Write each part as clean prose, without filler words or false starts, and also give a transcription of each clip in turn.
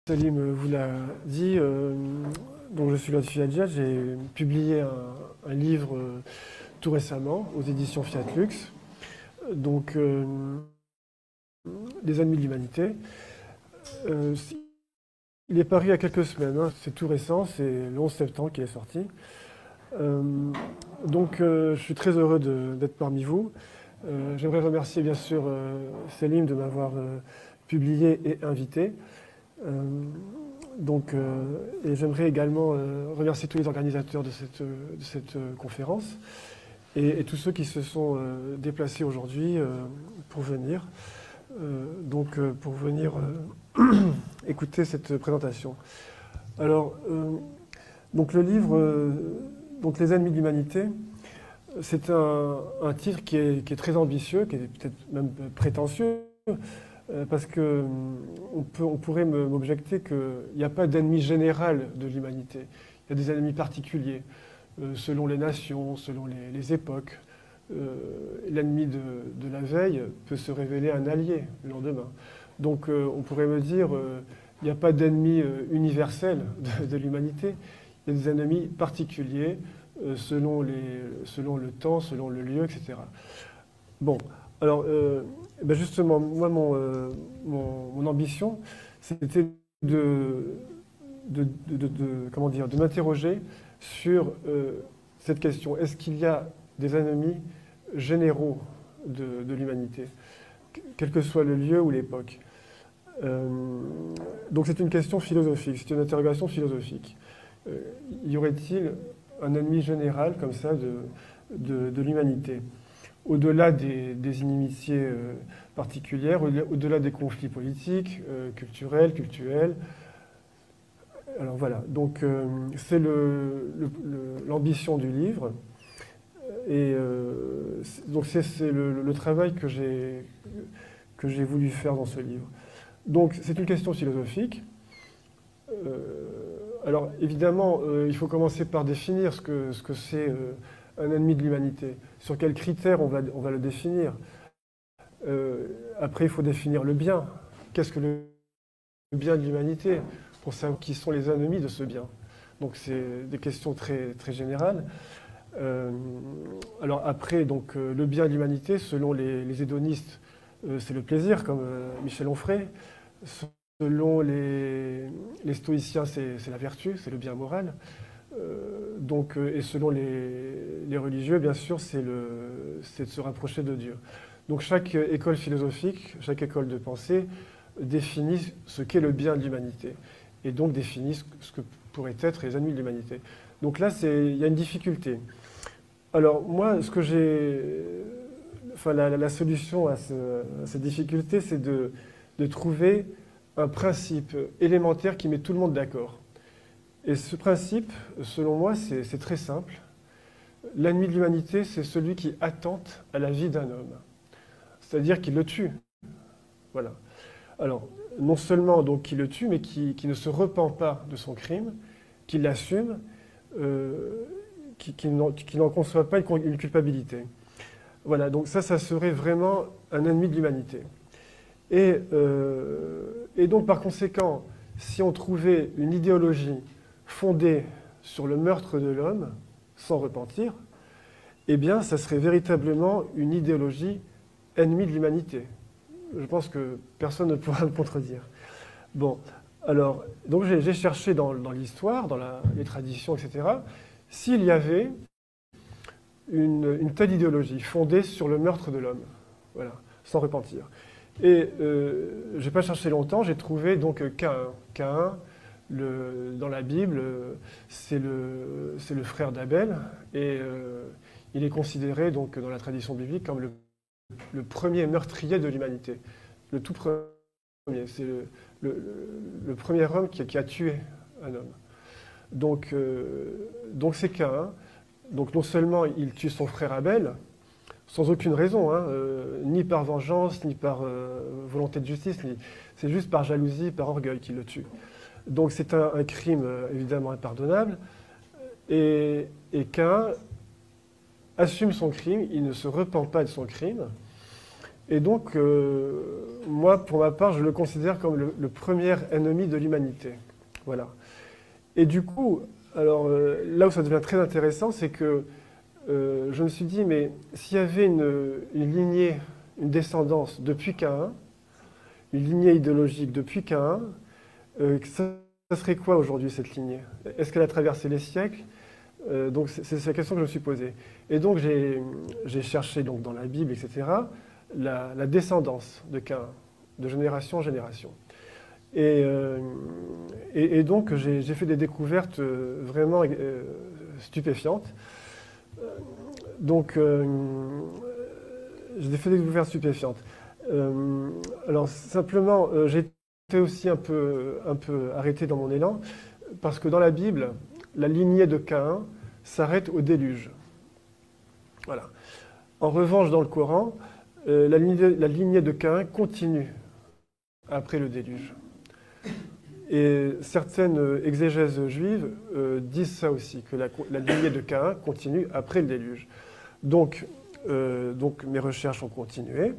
Salim vous l'a dit, donc je suis Lotfi Hadjadj, j'ai publié un livre tout récemment aux éditions Fiat Lux, donc Les ennemis de l'humanité. Il est paru il y a quelques semaines, hein, c'est tout récent, c'est le 11 septembre qu'il est sorti. Donc je suis très heureux d'être parmi vous. J'aimerais remercier bien sûr Salim de m'avoir publié et invité. Et j'aimerais également remercier tous les organisateurs de cette conférence et tous ceux qui se sont déplacés aujourd'hui pour venir, pour venir écouter cette présentation. Alors, donc le livre, donc Les ennemis de l'humanité, c'est un titre qui est très ambitieux, qui est peut-être même prétentieux, parce qu'on pourrait m'objecter qu'il n'y a pas d'ennemi général de l'humanité. Il y a des ennemis particuliers, selon les nations, selon les époques. L'ennemi de la veille peut se révéler un allié le lendemain. Donc on pourrait me dire il n'y a pas d'ennemi universel de l'humanité. Il y a des ennemis particuliers selon le temps, selon le lieu, etc. Bon, alors justement, moi, mon ambition, c'était de m'interroger sur cette question. Est-ce qu'il y a des ennemis généraux de l'humanité, quel que soit le lieu ou l'époque? Donc c'est une question philosophique, c'est une interrogation philosophique. Y aurait-il un ennemi général comme ça de l'humanité? Au-delà des inimitiés particulières, au-delà des conflits politiques, culturels. Alors voilà, donc c'est l'ambition du livre. Et donc c'est le travail que j'ai voulu faire dans ce livre. Donc c'est une question philosophique. Alors évidemment, il faut commencer par définir ce que c'est un ennemi de l'humanité. Sur quels critères on va le définir? Après, il faut définir le bien. Qu'est-ce que le bien de l'humanité? Pour savoir qui sont les ennemis de ce bien. Donc c'est des questions très, très générales. Alors après, donc, le bien de l'humanité, selon les hédonistes, c'est le plaisir, comme Michel Onfray. Selon les stoïciens, c'est la vertu, c'est le bien moral. Et selon les religieux, bien sûr, c'est de se rapprocher de Dieu. Donc chaque école philosophique, chaque école de pensée définit ce qu'est le bien de l'humanité et donc définit ce que pourraient être les ennemis de l'humanité. Donc là, il y a une difficulté. Alors moi, la solution à cette difficulté, c'est de trouver un principe élémentaire qui met tout le monde d'accord. Et ce principe, selon moi, c'est très simple. L'ennemi de l'humanité, c'est celui qui attente à la vie d'un homme. C'est-à-dire qu'il le tue. Voilà. Alors, non seulement donc qu'il le tue, mais qui ne se repent pas de son crime, qui l'assume, qui n'en conçoit pas une culpabilité. Voilà, donc ça serait vraiment un ennemi de l'humanité. Et donc, par conséquent, si on trouvait une idéologie fondée sur le meurtre de l'homme, sans repentir, eh bien, ça serait véritablement une idéologie ennemie de l'humanité. Je pense que personne ne pourra me contredire. Bon, alors, donc j'ai cherché dans l'histoire, dans les traditions, etc., s'il y avait une telle idéologie fondée sur le meurtre de l'homme, voilà, sans repentir. Et je n'ai pas cherché longtemps, j'ai trouvé donc Caïn. Caïn, dans la Bible, c'est le frère d'Abel, et il est considéré donc dans la tradition biblique comme le premier meurtrier de l'humanité. Le tout premier, c'est le premier homme qui a tué un homme. Donc c'est Caïn. Donc non seulement il tue son frère Abel, sans aucune raison, hein, ni par vengeance, ni par volonté de justice, c'est juste par jalousie, par orgueil qu'il le tue. Donc c'est un crime évidemment impardonnable. Et Caïn assume son crime, il ne se repent pas de son crime. Et donc, moi, pour ma part, je le considère comme le premier ennemi de l'humanité. Voilà. Et du coup, alors là où ça devient très intéressant, c'est que je me suis dit, mais s'il y avait une lignée, une descendance depuis Caïn, une lignée idéologique depuis Caïn, ça serait quoi aujourd'hui cette lignée? Est-ce qu'elle a traversé les siècles? Donc c'est la question que je me suis posée. Et donc j'ai cherché donc, dans la Bible, etc., la descendance de Caïn, de génération en génération. Et donc j'ai fait des découvertes vraiment stupéfiantes. Donc j'ai fait des découvertes stupéfiantes. Alors simplement, j'ai été aussi un peu arrêté dans mon élan, parce que dans la Bible, la lignée de Caïn s'arrête au déluge. Voilà. En revanche, dans le Coran, la lignée de Caïn continue après le déluge. Et certaines exégèses juives disent ça aussi, que la lignée de Caïn continue après le déluge. Donc mes recherches ont continué.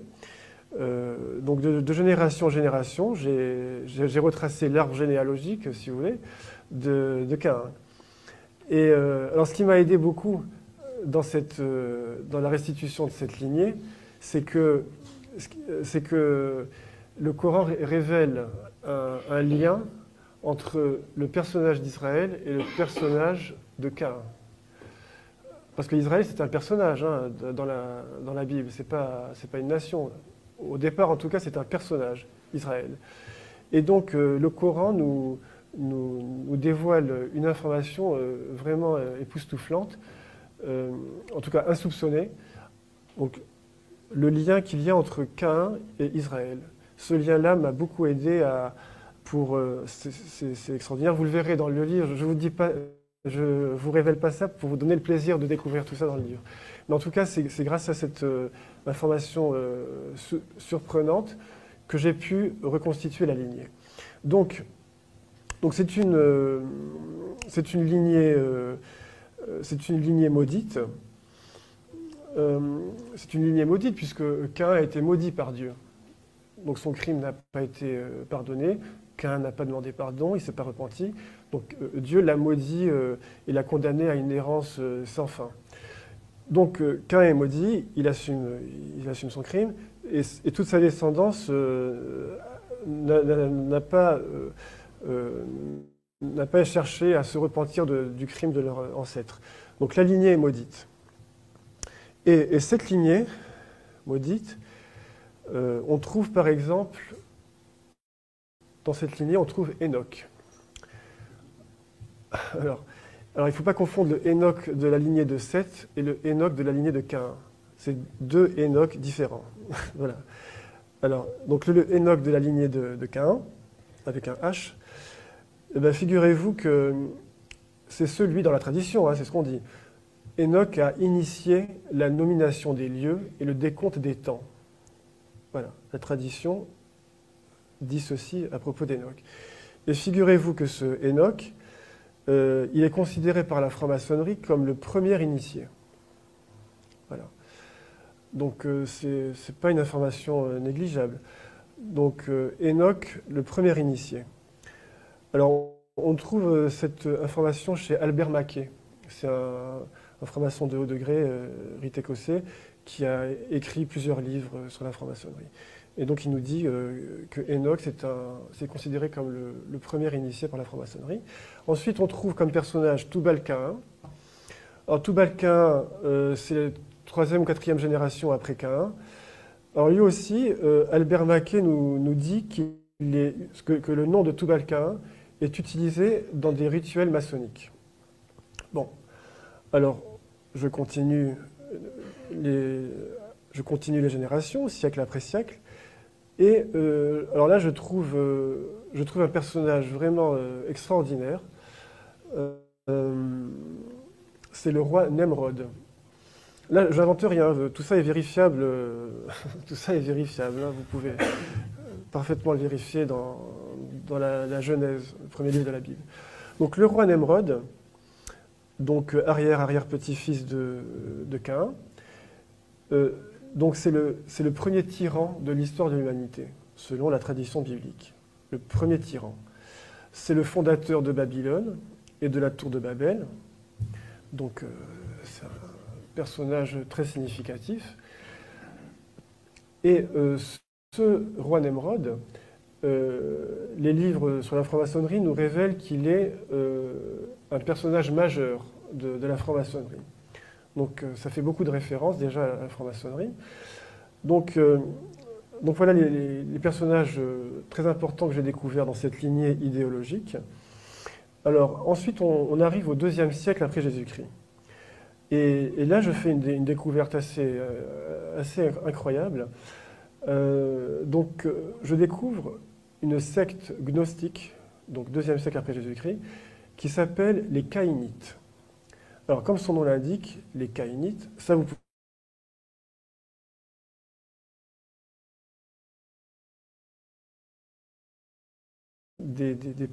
Donc de génération en génération, j'ai retracé l'arbre généalogique, si vous voulez, de Caïn. Et alors ce qui m'a aidé beaucoup dans la restitution de cette lignée, c'est que le Coran révèle un lien entre le personnage d'Israël et le personnage de Caïn. Parce que l'Israël, c'est un personnage hein, dans la Bible, c'est pas une nation. Au départ, en tout cas, c'est un personnage, Israël. Et donc, le Coran nous dévoile une information vraiment époustouflante, en tout cas insoupçonnée. Donc, le lien qu'il y a entre Caïn et Israël. Ce lien-là m'a beaucoup aidé c'est extraordinaire. Vous le verrez dans le livre. Je vous révèle pas ça pour vous donner le plaisir de découvrir tout ça dans le livre. Mais en tout cas, c'est grâce à cette information surprenante que j'ai pu reconstituer la lignée. Donc c'est une lignée maudite. C'est une lignée maudite puisque Caïn a été maudit par Dieu. Donc son crime n'a pas été pardonné. Caïn n'a pas demandé pardon, il ne s'est pas repenti. Donc Dieu l'a maudit et l'a condamné à une errance sans fin. Donc Caïn est maudit, il assume son crime, et toute sa descendance n'a pas cherché à se repentir du crime de leur ancêtre. Donc la lignée est maudite. Et cette lignée maudite, on trouve par exemple, dans cette lignée, on trouve Enoch. Alors il ne faut pas confondre le Enoch de la lignée de Seth et le Enoch de la lignée de Caïn. C'est deux Enoch différents. Voilà. Alors, donc le Enoch de la lignée de Caïn, avec un H, eh bien, figurez-vous que c'est celui dans la tradition, hein, c'est ce qu'on dit. Enoch a initié la nomination des lieux et le décompte des temps. Voilà, la tradition dit ceci à propos d'Enoch. Et figurez-vous que ce Enoch, il est considéré par la franc-maçonnerie comme le premier initié. Voilà. Donc c'est pas une information négligeable. Donc Enoch, le premier initié. Alors on trouve cette information chez Albert Mackay. C'est un franc-maçon de haut degré, rite écossais, qui a écrit plusieurs livres sur la franc-maçonnerie. Et donc il nous dit que Enoch, c'est considéré comme le premier initié par la franc-maçonnerie. Ensuite, on trouve comme personnage Tubal-Caïn. Alors Tubal-Caïn, c'est la 3e ou 4e génération après Caïn. Alors lui aussi, Albert Mackay nous dit que le nom de Tubal-Caïn est utilisé dans des rituels maçonniques. Bon, alors je continue les générations, siècle après siècle. Et alors là, je trouve un personnage vraiment extraordinaire. C'est le roi Nemrod. Là, j'invente rien, tout ça est vérifiable. Tout ça est vérifiable. Hein, vous pouvez parfaitement le vérifier dans la Genèse, le premier livre de la Bible. Donc le roi Nemrod, donc arrière-petit-fils de Caïn, Donc c'est le premier tyran de l'histoire de l'humanité, selon la tradition biblique. Le premier tyran. C'est le fondateur de Babylone et de la tour de Babel. Donc c'est un personnage très significatif. Et ce roi Nemrod, les livres sur la franc-maçonnerie nous révèlent qu'il est un personnage majeur de la franc-maçonnerie. Donc ça fait beaucoup de références déjà à la franc-maçonnerie. Donc voilà les personnages très importants que j'ai découverts dans cette lignée idéologique. Alors ensuite on arrive au IIe siècle après Jésus-Christ. Et là je fais une découverte assez incroyable. Je découvre une secte gnostique, donc IIe siècle après Jésus-Christ, qui s'appelle les Caïnites. Alors, comme son nom l'indique, les Caïnites, ça vous pouvez... Des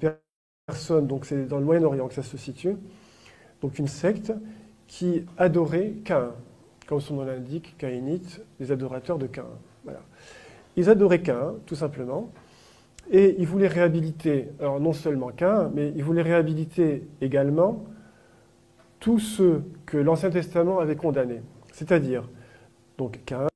personnes, donc c'est dans le Moyen-Orient que ça se situe, donc une secte qui adorait Caïn, comme son nom l'indique, Caïnites, les adorateurs de Caïn. Voilà. Ils adoraient Caïn, tout simplement, et ils voulaient réhabiliter, alors non seulement Caïn, mais ils voulaient réhabiliter également tous ceux que l'Ancien Testament avait condamnés. C'est-à-dire, donc Caïn,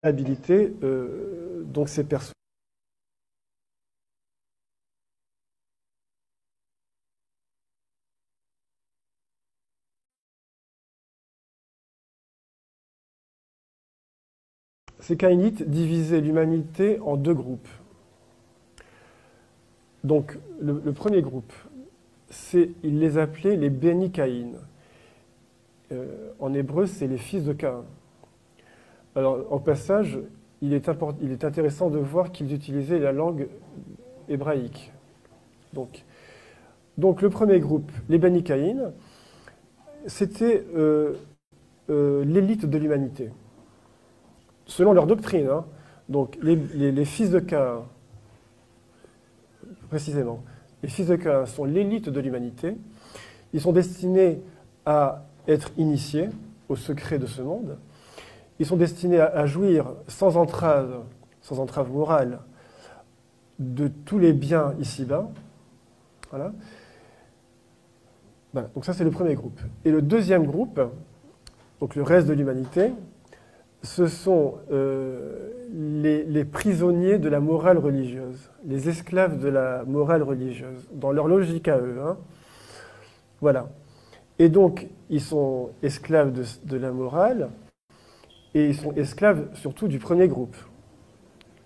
réhabilité donc ces personnes. Ces Caïnites divisaient l'humanité en deux groupes. Donc, le premier groupe, ils les appelaient les Béni Caïn. En hébreu, c'est les fils de Caïn. Alors, au passage, il est intéressant de voir qu'ils utilisaient la langue hébraïque. Donc le premier groupe, les Béni Caïn, c'était l'élite de l'humanité. Selon leur doctrine, hein. Donc les fils de Caïn, précisément, les fils de Caïn sont l'élite de l'humanité. Ils sont destinés à être initiés au secret de ce monde. Ils sont destinés à jouir sans entrave morale, de tous les biens ici-bas. Voilà. Voilà. Donc ça, c'est le premier groupe. Et le deuxième groupe, donc le reste de l'humanité, ce sont les prisonniers de la morale religieuse, les esclaves de la morale religieuse, dans leur logique à eux. Hein. Voilà. Et donc, ils sont esclaves de la morale, et ils sont esclaves surtout du premier groupe,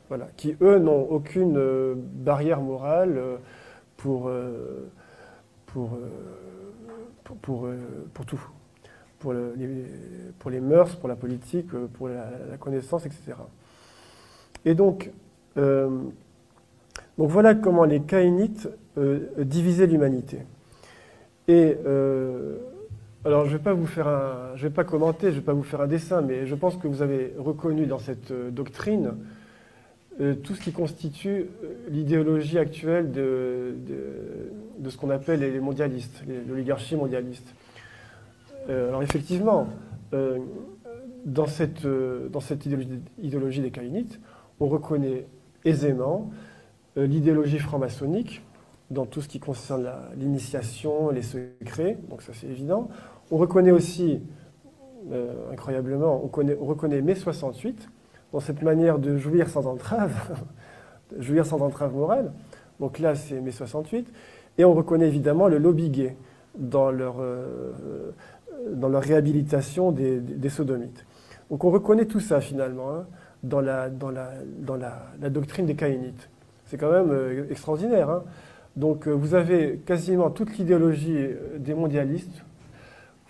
voilà, qui, eux, n'ont aucune barrière morale pour tout. Pour les mœurs, pour la politique, pour la connaissance, etc. Et donc voilà comment les Caïnites divisaient l'humanité. Et alors je vais pas commenter, je ne vais pas vous faire un dessin, mais je pense que vous avez reconnu dans cette doctrine tout ce qui constitue l'idéologie actuelle de ce qu'on appelle les mondialistes, l'oligarchie mondialiste. Alors effectivement, dans cette idéologie des Caïnites, on reconnaît aisément l'idéologie franc-maçonnique dans tout ce qui concerne l'initiation, les secrets, donc ça c'est évident. On reconnaît aussi, incroyablement, on reconnaît mai 68 dans cette manière de jouir sans entrave, jouir sans entrave morale. Donc là, c'est mai 68. Et on reconnaît évidemment le lobby gay dans leur réhabilitation des sodomites. Donc on reconnaît tout ça finalement hein, dans la doctrine des caïnites. C'est quand même extraordinaire. Hein. Donc vous avez quasiment toute l'idéologie des mondialistes,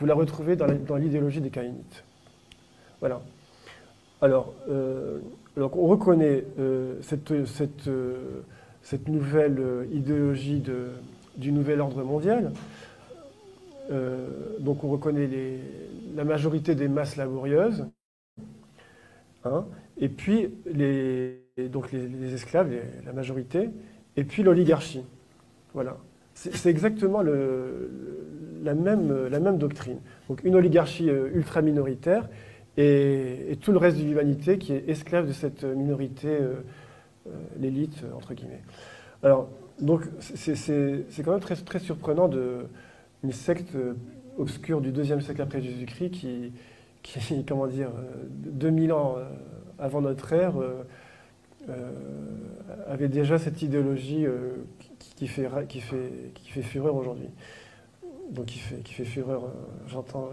vous la retrouvez dans l'idéologie des caïnites. Voilà. Alors on reconnaît cette nouvelle idéologie du nouvel ordre mondial. Donc on reconnaît la majorité des masses laborieuses, hein, et puis les esclaves, la majorité, et puis l'oligarchie. Voilà. C'est exactement la même doctrine. Donc une oligarchie ultra minoritaire et tout le reste de l'humanité qui est esclave de cette minorité, l'élite, entre guillemets. Alors, donc c'est quand même très, très surprenant une secte obscure du IIe siècle après Jésus-Christ qui, comment dire, 2000 ans avant notre ère, avait déjà cette idéologie qui fait fureur aujourd'hui. Donc qui fait fureur, j'entends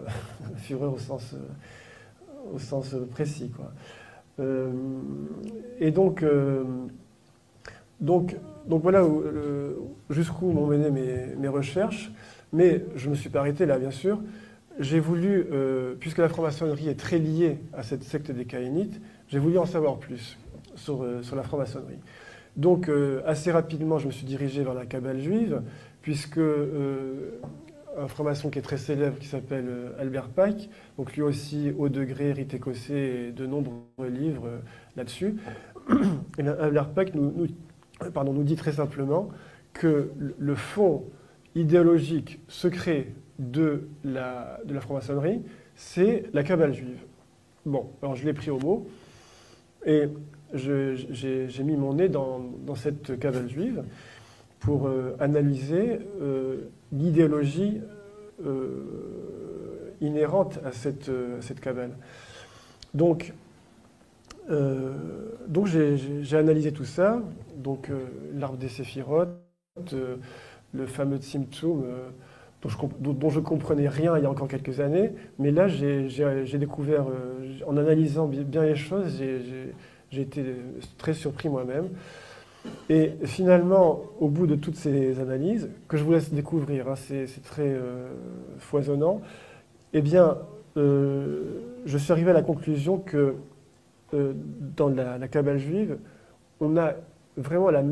fureur au sens précis, quoi. Et donc voilà jusqu'où m'ont mené mes recherches. Mais je ne me suis pas arrêté là, bien sûr. J'ai voulu, puisque la franc-maçonnerie est très liée à cette secte des caïnites, j'ai voulu en savoir plus sur la franc-maçonnerie. Donc, assez rapidement, je me suis dirigé vers la Kabbale juive, puisque un franc-maçon qui est très célèbre, qui s'appelle Albert Pike, donc lui aussi, Haut Degré, Rite écossais, et de nombreux livres là-dessus. Et bien, Albert Pike nous dit très simplement que le fond idéologique secret de la franc-maçonnerie, c'est la Kabbale juive. Bon, alors je l'ai pris au mot, et j'ai mis mon nez dans cette Kabbale juive pour analyser l'idéologie inhérente à cette Kabbale. Donc j'ai analysé tout ça, donc l'arbre des séphirotes, le fameux Tzimtzum, dont je ne comprenais rien il y a encore quelques années, mais là j'ai découvert, en analysant bien les choses, j'ai été très surpris moi-même. Et finalement, au bout de toutes ces analyses, que je vous laisse découvrir, hein, c'est très foisonnant, eh bien, je suis arrivé à la conclusion que dans la Kabbale juive, on a vraiment le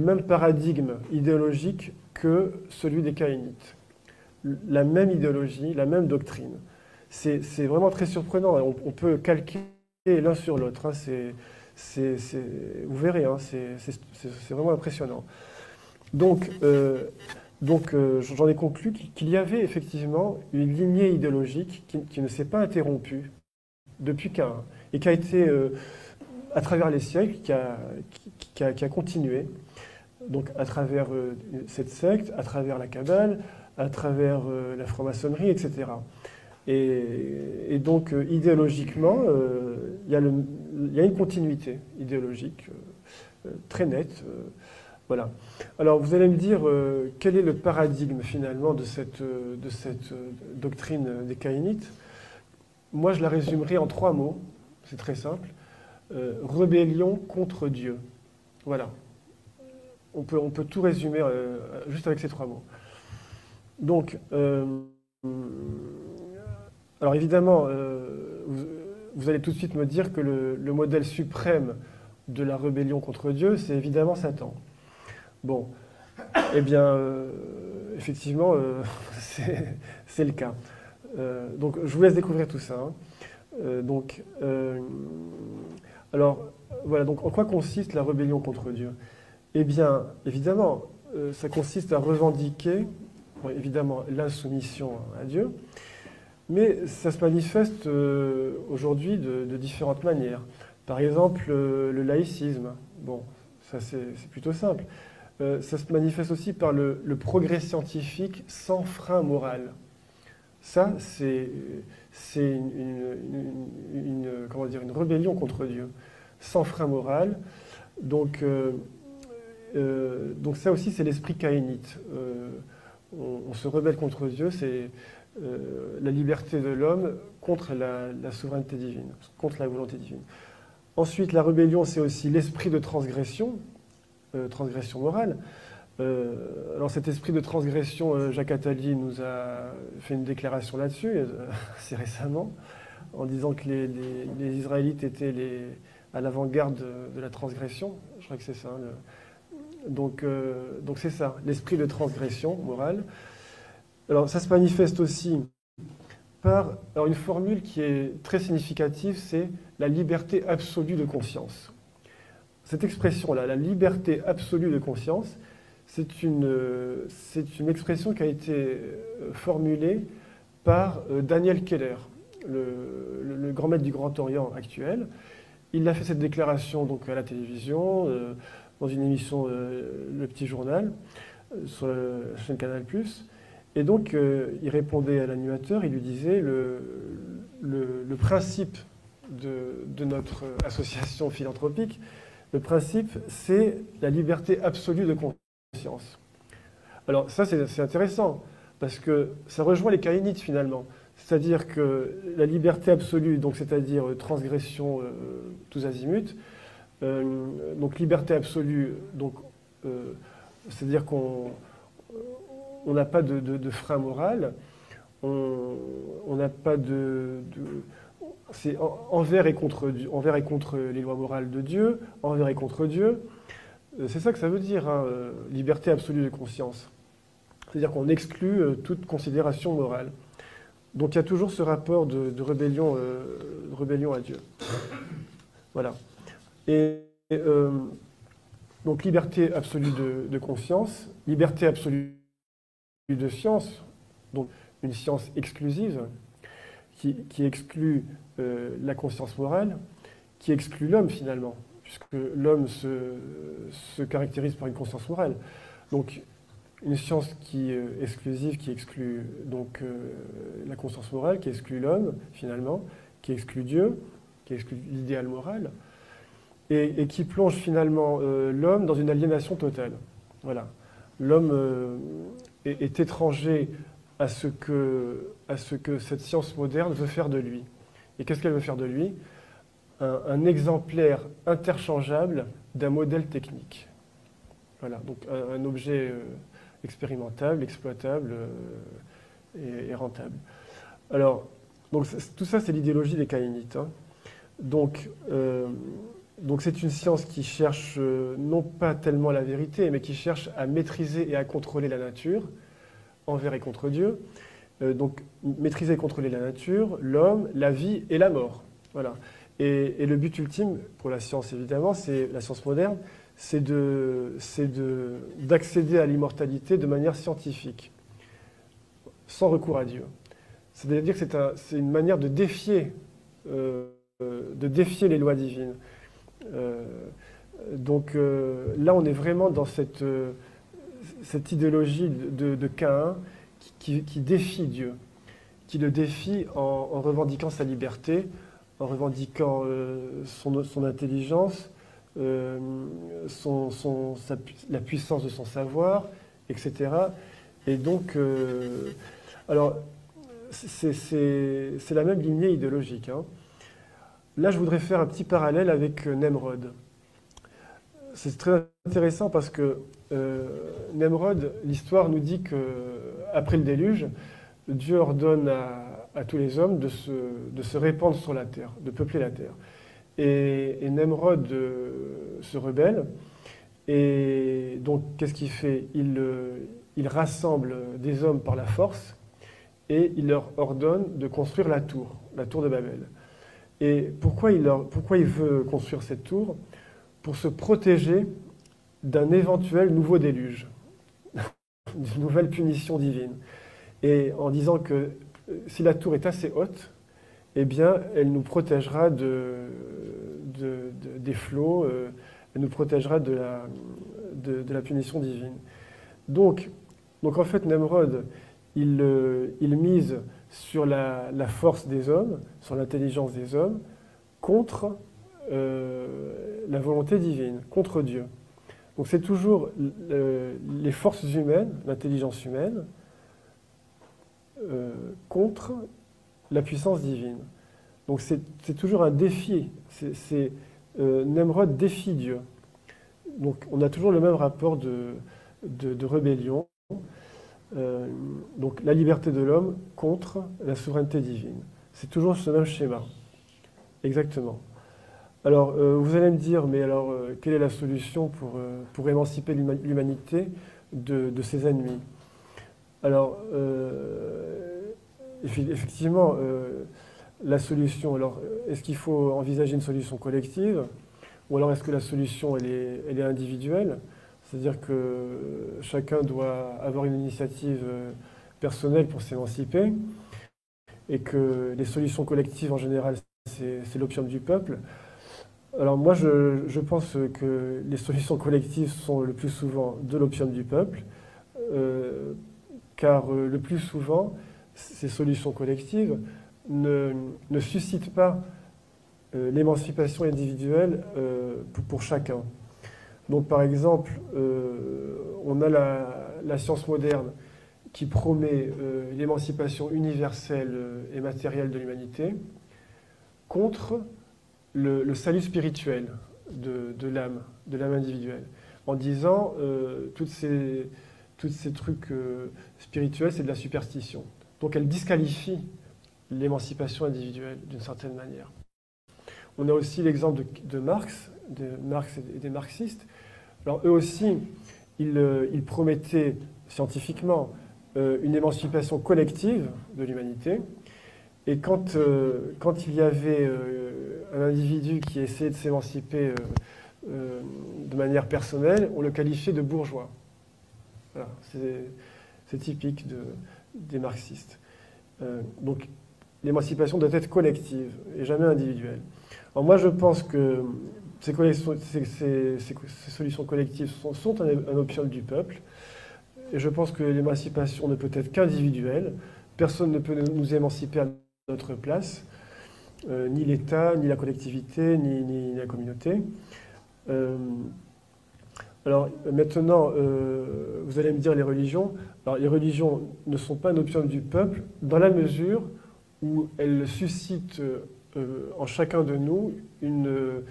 même paradigme idéologique que celui des caïnites. La même idéologie, la même doctrine. C'est vraiment très surprenant. On peut calquer l'un sur l'autre. Hein. Vous verrez, hein, c'est vraiment impressionnant. Donc j'en ai conclu qu'il y avait effectivement une lignée idéologique qui ne s'est pas interrompue depuis et qui a été, à travers les siècles, qui a continué. Donc à travers cette secte, à travers la Kabbale, à travers la franc-maçonnerie, etc. Et donc idéologiquement, il y a une continuité idéologique très nette. Voilà. Alors vous allez me dire quel est le paradigme finalement de cette doctrine des caïnites. Moi je la résumerai en 3 mots, c'est très simple. Rébellion contre Dieu. Voilà. On peut tout résumer juste avec ces 3 mots. Donc, alors évidemment, vous allez tout de suite me dire que le modèle suprême de la rébellion contre Dieu, c'est évidemment Satan. Bon, eh bien, effectivement, c'est le cas. Donc, je vous laisse découvrir tout ça. Hein. Alors, voilà, donc en quoi consiste la rébellion contre Dieu? Eh bien, évidemment, ça consiste à revendiquer, bon, évidemment, l'insoumission à Dieu, mais ça se manifeste aujourd'hui de différentes manières. Par exemple, le laïcisme. Bon, ça c'est plutôt simple. Ça se manifeste aussi par le progrès scientifique sans frein moral. Ça, c'est comment dire, une rébellion contre Dieu, sans frein moral. Donc ça aussi, c'est l'esprit caïnite. On se rebelle contre Dieu, c'est la liberté de l'homme contre la souveraineté divine, contre la volonté divine. Ensuite, la rébellion, c'est aussi l'esprit de transgression, transgression morale. Alors cet esprit de transgression, Jacques Attali nous a fait une déclaration là-dessus, assez récemment, en disant que les Israélites étaient à l'avant-garde de la transgression. Je crois que c'est ça. Donc c'est ça, l'esprit de transgression morale. Alors ça se manifeste aussi par une formule qui est très significative, c'est la liberté absolue de conscience. Cette expression-là, la liberté absolue de conscience, c'est une expression qui a été formulée par Daniel Keller, le grand maître du Grand Orient actuel. Il a fait cette déclaration donc, à la télévision, dans une émission Le Petit Journal, sur la chaîne Canal+. Et donc, il répondait à l'animateur, il lui disait le principe de notre association philanthropique, le principe, c'est la liberté absolue de conscience. Alors ça, c'est intéressant, parce que ça rejoint les caïnites finalement. C'est-à-dire que la liberté absolue, donc c'est-à-dire transgression tous azimuts, donc liberté absolue, donc c'est-à-dire qu'on n'a pas de frein moral, on n'a pas c'est envers et contre les lois morales de Dieu, envers et contre Dieu. C'est ça que ça veut dire, hein, liberté absolue de conscience. C'est-à-dire qu'on exclut toute considération morale. Donc il y a toujours ce rapport de rébellion à Dieu. Voilà. Et donc liberté absolue de conscience, liberté absolue de science, donc une science exclusive qui exclut la conscience morale, qui exclut l'homme finalement, puisque l'homme se caractérise par une conscience morale. Donc une science qui est exclusive, qui exclut donc la conscience morale, qui exclut l'homme finalement, qui exclut Dieu, qui exclut l'idéal moral, et qui plonge finalement l'homme dans une aliénation totale. Voilà. L'homme est étranger à ce que cette science moderne veut faire de lui. Et qu'est-ce qu'elle veut faire de lui ? Un exemplaire interchangeable d'un modèle technique. Voilà, donc un objet expérimentable, exploitable et rentable. Alors, donc, tout ça, c'est l'idéologie des caïnites. Hein. Donc c'est une science qui cherche non pas tellement la vérité, mais qui cherche à maîtriser et à contrôler la nature, envers et contre Dieu. Donc maîtriser et contrôler la nature, l'homme, la vie et la mort. Voilà. Et le but ultime pour la science, évidemment, c'est la science moderne, c'est d'accéder à l'immortalité de manière scientifique, sans recours à Dieu. C'est-à-dire que c'est une manière de défier les lois divines. Donc là, on est vraiment dans cette idéologie de Caïn qui défie Dieu, qui le défie en revendiquant sa liberté, en revendiquant son intelligence, la puissance de son savoir, etc. Et donc, alors, c'est la même lignée idéologique. Hein. Là, je voudrais faire un petit parallèle avec Nemrod. C'est très intéressant parce que Nemrod, l'histoire nous dit qu'après le déluge, Dieu ordonne à tous les hommes de se répandre sur la terre, de peupler la terre. Et Nemrod se rebelle. Et donc, qu'est-ce qu'il fait ? Il rassemble des hommes par la force et il leur ordonne de construire la tour de Babel. Et pourquoi il veut construire cette tour ? Pour se protéger d'un éventuel nouveau déluge, d'une nouvelle punition divine. Et en disant que si la tour est assez haute, eh bien, elle nous protégera des flots, elle nous protégera de la punition divine. Donc en fait, Nemrod, il mise sur la force des hommes, sur l'intelligence des hommes, contre la volonté divine, contre Dieu. Donc c'est toujours les forces humaines, l'intelligence humaine, contre la puissance divine. Donc c'est toujours un défi. Nemrod défie Dieu. Donc on a toujours le même rapport de rébellion. Donc la liberté de l'homme contre la souveraineté divine. C'est toujours ce même schéma. Exactement. Alors vous allez me dire, mais alors quelle est la solution pour émanciper l'humanité de ses ennemis? Alors effectivement, la solution, alors est-ce qu'il faut envisager une solution collective ou alors est-ce que la solution elle est individuelle? C'est-à-dire que chacun doit avoir une initiative personnelle pour s'émanciper et que les solutions collectives en général c'est l'opium du peuple. Alors moi je pense que les solutions collectives sont le plus souvent de l'opium du peuple car le plus souvent ces solutions collectives ne suscitent pas l'émancipation individuelle pour chacun. Donc par exemple, on a la science moderne qui promet l'émancipation universelle et matérielle de l'humanité contre le salut spirituel de l'âme individuelle, en disant tous ces trucs spirituels, c'est de la superstition. Donc elle disqualifie l'émancipation individuelle d'une certaine manière. On a aussi l'exemple de Marx et des marxistes. Alors eux aussi, ils promettaient scientifiquement une émancipation collective de l'humanité. Et quand il y avait un individu qui essayait de s'émanciper de manière personnelle, on le qualifiait de bourgeois. Voilà, c'est typique des marxistes. Donc l'émancipation doit être collective et jamais individuelle. Alors moi je pense que ces solutions collectives sont un opium du peuple. Et je pense que l'émancipation ne peut être qu'individuelle. Personne ne peut nous émanciper à notre place, ni l'État, ni la collectivité, ni la communauté. Alors maintenant, vous allez me dire les religions. Alors les religions ne sont pas un opium du peuple dans la mesure où elles suscitent en chacun de nous une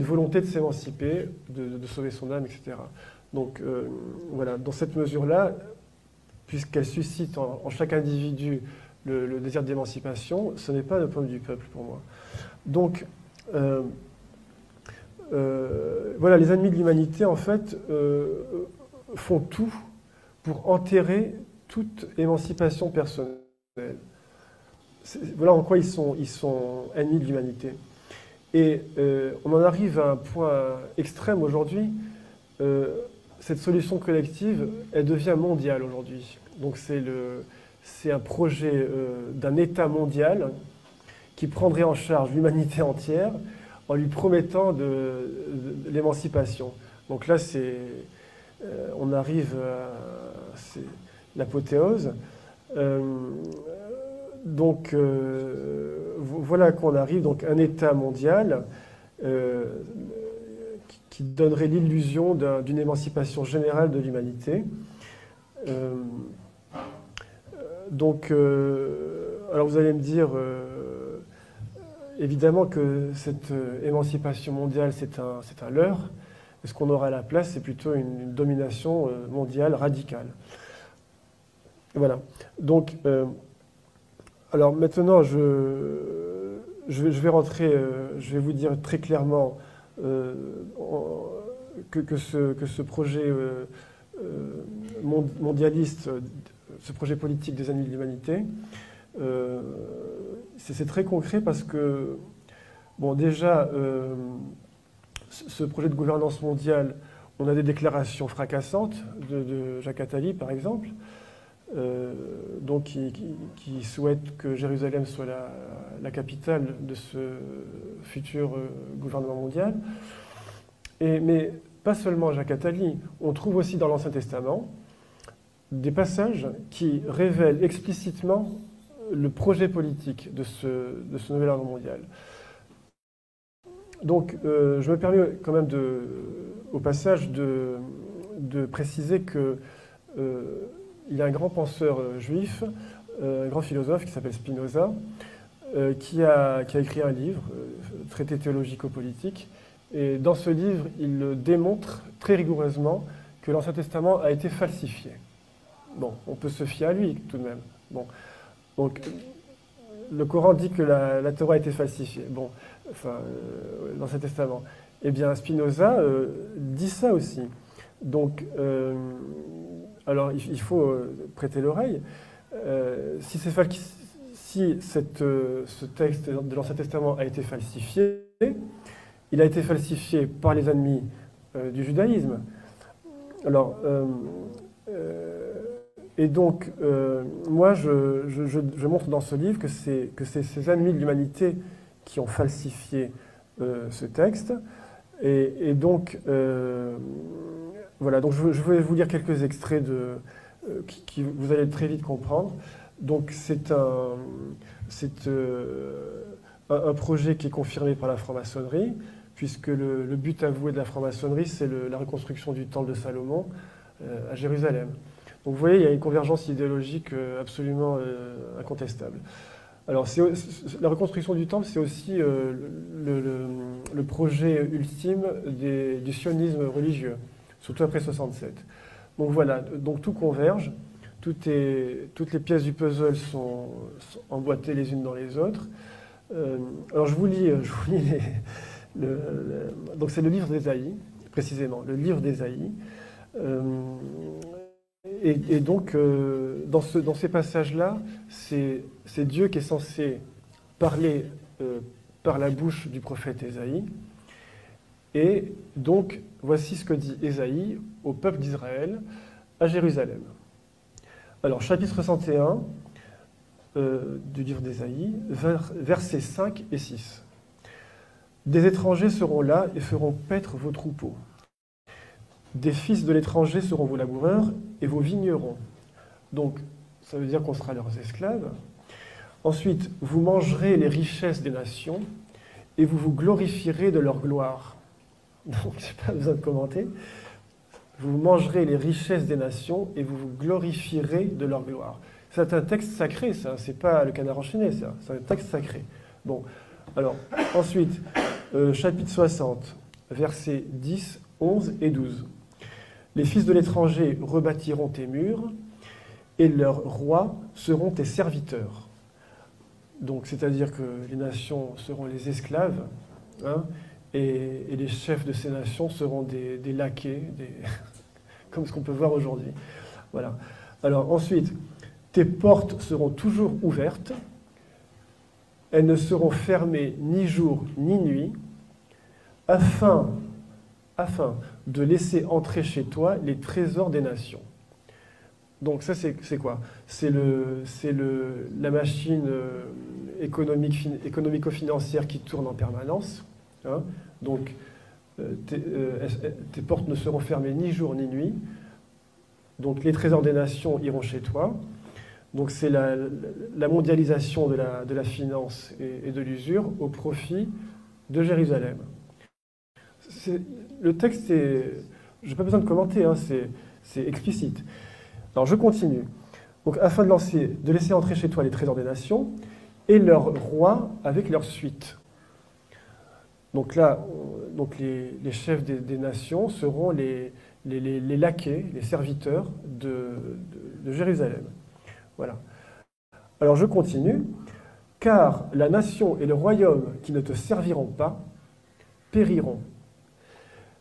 volonté de s'émanciper, de sauver son âme, etc. Donc voilà, dans cette mesure-là, puisqu'elle suscite en chaque individu le désir d'émancipation, ce n'est pas le point du peuple pour moi. Donc voilà, les ennemis de l'humanité, en fait, font tout pour enterrer toute émancipation personnelle. Voilà en quoi ils sont ennemis de l'humanité. Et on en arrive à un point extrême aujourd'hui. Cette solution collective, elle devient mondiale aujourd'hui. Donc c'est un projet d'un État mondial qui prendrait en charge l'humanité entière en lui promettant de l'émancipation. Donc là, on arrive à l'apothéose. Donc voilà qu'on arrive, donc un État mondial qui donnerait l'illusion d'une émancipation générale de l'humanité. Donc, alors vous allez me dire, évidemment que cette émancipation mondiale, c'est un leurre. Et ce qu'on aura à la place, c'est plutôt une domination mondiale radicale. Voilà. Donc, alors maintenant, je vais rentrer, je vais vous dire très clairement que ce projet mondialiste, ce projet politique des ennemis de l'humanité, c'est très concret parce que, bon, déjà, ce projet de gouvernance mondiale, on a des déclarations fracassantes de Jacques Attali, par exemple, donc qui souhaite que Jérusalem soit la capitale de ce futur gouvernement mondial. Mais pas seulement Jacques Attali, on trouve aussi dans l'Ancien Testament des passages qui révèlent explicitement le projet politique de ce nouvel ordre mondial. Donc, je me permets quand même au passage de préciser qu'il y a un grand penseur juif, un grand philosophe qui s'appelle Spinoza, qui a écrit un livre, Traité théologico-politique, et dans ce livre, il démontre très rigoureusement que l'Ancien Testament a été falsifié. Bon, on peut se fier à lui tout de même. Bon, donc, le Coran dit que la Torah a été falsifiée. Bon, enfin, l'Ancien Testament. Eh bien, Spinoza dit ça aussi. Donc, alors, il faut prêter l'oreille. Si ce texte de l'Ancien Testament a été falsifié, il a été falsifié par les ennemis du judaïsme. Alors, et donc, moi, je montre dans ce livre que c'est ces ennemis de l'humanité qui ont falsifié ce texte. Et donc, voilà, donc je vais vous lire quelques extraits qui vous allez très vite comprendre. Donc, c'est un projet qui est confirmé par la franc-maçonnerie, puisque le but avoué de la franc-maçonnerie, c'est la reconstruction du temple de Salomon à Jérusalem. Donc vous voyez, il y a une convergence idéologique absolument incontestable. Alors la reconstruction du temple, c'est aussi le projet ultime du sionisme religieux, surtout après 67. Donc voilà, donc tout converge, toutes les pièces du puzzle sont emboîtées les unes dans les autres. Alors je vous lis donc c'est le livre d'Ésaïe, précisément, le livre d'Ésaïe. Et donc, dans ces passages-là, c'est Dieu qui est censé parler par la bouche du prophète Ésaïe. Et donc, voici ce que dit Ésaïe au peuple d'Israël à Jérusalem. Alors, chapitre 61 du livre d'Ésaïe, versets 5 et 6. « Des étrangers seront là et feront paître vos troupeaux. Des fils de l'étranger seront vos laboureurs et vos vignerons. » Donc, ça veut dire qu'on sera leurs esclaves. Ensuite, vous mangerez les richesses des nations et vous vous glorifierez de leur gloire. Donc, je n'ai pas besoin de commenter. Vous mangerez les richesses des nations et vous vous glorifierez de leur gloire. C'est un texte sacré, ça. C'est pas le Canard enchaîné, ça. C'est un texte sacré. Bon, alors, ensuite, chapitre 60, versets 10, 11 et 12. Les fils de l'étranger rebâtiront tes murs, et leurs rois seront tes serviteurs. Donc, c'est-à-dire que les nations seront les esclaves, hein, et les chefs de ces nations seront des laquais, comme ce qu'on peut voir aujourd'hui. Voilà. Alors, ensuite, tes portes seront toujours ouvertes, elles ne seront fermées ni jour ni nuit, afin de laisser entrer chez toi les trésors des nations. Donc ça, c'est quoi? C'est la machine économico-financière qui tourne en permanence. Hein. Donc, tes portes ne seront fermées ni jour ni nuit. Donc, les trésors des nations iront chez toi. Donc, c'est la mondialisation de la finance et de l'usure au profit de Jérusalem. Le texte, je n'ai pas besoin de commenter, hein, c'est explicite. Alors, je continue. Donc, afin de laisser entrer chez toi les trésors des nations et leurs rois avec leur suite. Donc là, les chefs des nations seront les laquais, les serviteurs de Jérusalem. Voilà. Alors, je continue. Car la nation et le royaume qui ne te serviront pas périront.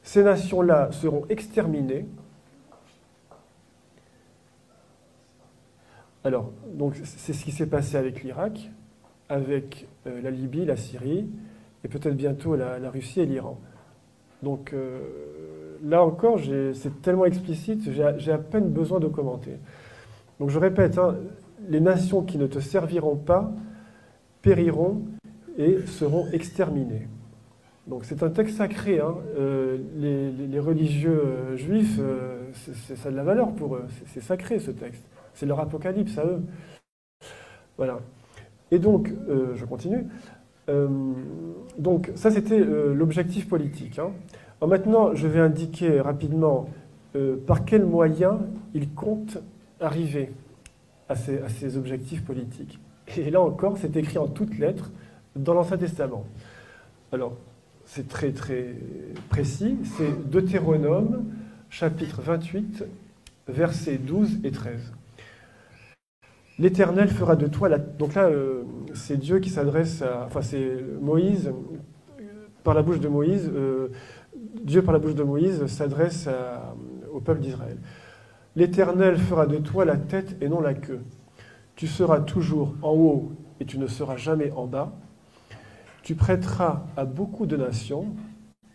Ces nations-là seront exterminées. Alors, donc, c'est ce qui s'est passé avec l'Irak, avec la Libye, la Syrie, et peut-être bientôt la Russie et l'Iran. Donc, là encore, c'est tellement explicite, j'ai à peine besoin de commenter. Donc, je répète, hein, les nations qui ne te serviront pas périront et seront exterminées. Donc c'est un texte sacré, hein. Les religieux juifs, ça a de la valeur pour eux, c'est sacré ce texte. C'est leur apocalypse à eux. Voilà. Et donc, je continue. Donc ça c'était l'objectif politique, hein. Alors maintenant, je vais indiquer rapidement par quels moyens il compte arriver à ces objectifs politiques. Et là encore, c'est écrit en toutes lettres dans l'Ancien Testament. Alors, c'est très très précis, c'est Deutéronome, chapitre 28, versets 12 et 13. L'Éternel fera de toi la... Donc là, c'est Dieu qui s'adresse à... Enfin, c'est Moïse, par la bouche de Moïse, Dieu par la bouche de Moïse s'adresse au peuple d'Israël. L'Éternel fera de toi la tête et non la queue. Tu seras toujours en haut et tu ne seras jamais en bas. Tu prêteras à beaucoup de nations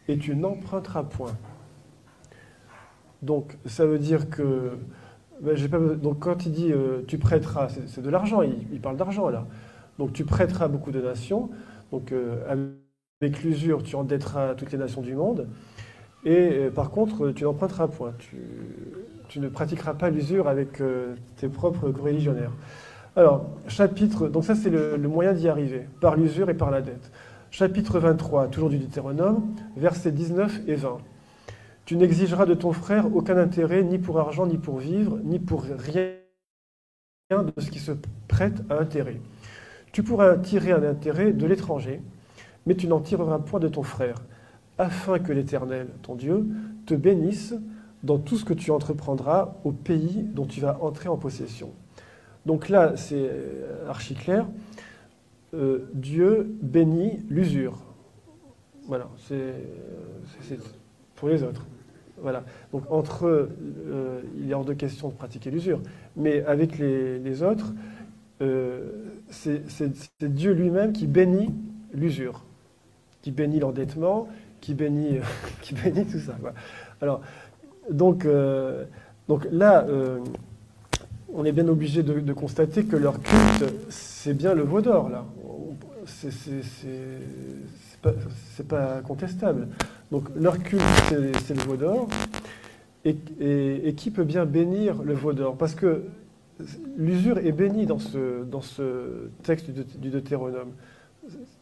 et tu n'emprunteras point. Donc, ça veut dire que... donc, quand il dit tu prêteras, c'est de l'argent, il parle d'argent là. Donc, tu prêteras à beaucoup de nations. Donc, avec l'usure, tu endetteras toutes les nations du monde. Et par contre, tu n'emprunteras point. Tu ne pratiqueras pas l'usure avec tes propres religionnaires. Alors, chapitre... Donc ça, c'est le moyen d'y arriver, par l'usure et par la dette. Chapitre 23, toujours du Deutéronome, versets 19 et 20. Tu n'exigeras de ton frère aucun intérêt, ni pour argent, ni pour vivre, ni pour rien de ce qui se prête à intérêt. Tu pourras tirer un intérêt de l'étranger, mais tu n'en tireras point de ton frère, afin que l'Éternel, ton Dieu, te bénisse dans tout ce que tu entreprendras au pays dont tu vas entrer en possession. Donc là, c'est archi clair. Dieu bénit l'usure. Voilà, c'est pour les autres. Voilà. Donc entre eux, il est hors de question de pratiquer l'usure. Mais avec les autres, c'est Dieu lui-même qui bénit l'usure, qui bénit l'endettement, qui bénit tout ça. Voilà. Alors, donc là, on est bien obligé de constater que leur culte, c'est bien le veau d'or, là. C'est pas contestable. Donc leur culte, c'est le veau d'or. Et qui peut bien bénir le veau d'or? Parce que l'usure est bénie dans ce texte du Deutéronome.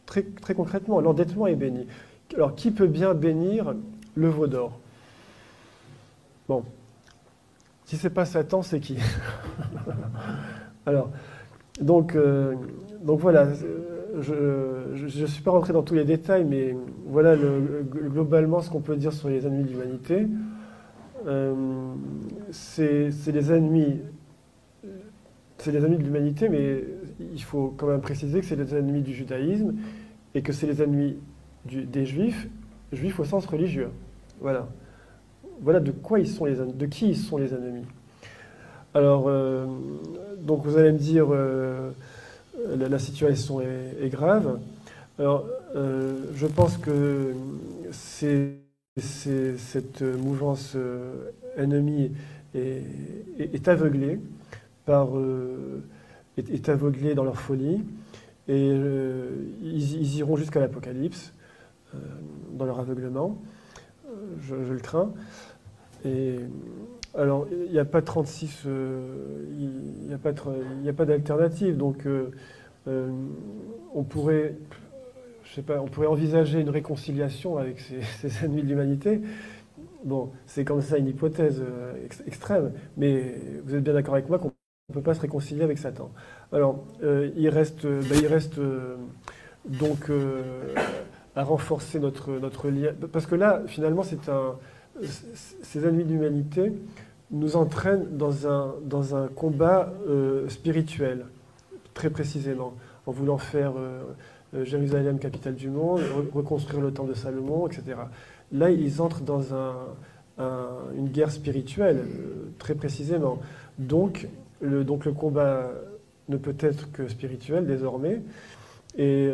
Très, très concrètement, l'endettement est béni. Alors qui peut bien bénir le veau d'or? Bon. Si ce n'est pas Satan, c'est qui? Alors, donc voilà, je ne suis pas rentré dans tous les détails, mais voilà globalement ce qu'on peut dire sur les ennemis de l'humanité. C'est les ennemis de l'humanité, mais il faut quand même préciser que c'est les ennemis du judaïsme et que c'est les ennemis des juifs au sens religieux. Voilà. Voilà de qui ils sont les ennemis. Alors, donc vous allez me dire, la situation est grave. Alors, je pense que cette mouvance ennemie est aveuglée est aveuglée dans leur folie, et ils iront jusqu'à l'Apocalypse dans leur aveuglement. Je le crains. Et alors, il n'y a pas 36, il n'y a pas d'alternative. Donc, on pourrait envisager une réconciliation avec ces ennemis de l'humanité. Bon, c'est comme ça une hypothèse extrême, mais vous êtes bien d'accord avec moi qu'on ne peut pas se réconcilier avec Satan. Alors, il reste donc à renforcer notre lien, parce que là, finalement, ces ennemis de l'humanité nous entraînent dans un combat spirituel, très précisément, en voulant faire Jérusalem capitale du monde, reconstruire le temple de Salomon, etc. Là, ils entrent dans une guerre spirituelle, très précisément. Donc le combat ne peut être que spirituel désormais. Et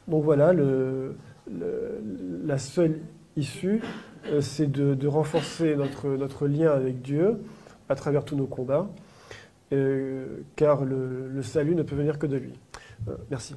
donc voilà, la seule issue, c'est de renforcer notre lien avec Dieu à travers tous nos combats, car le salut ne peut venir que de lui. Merci.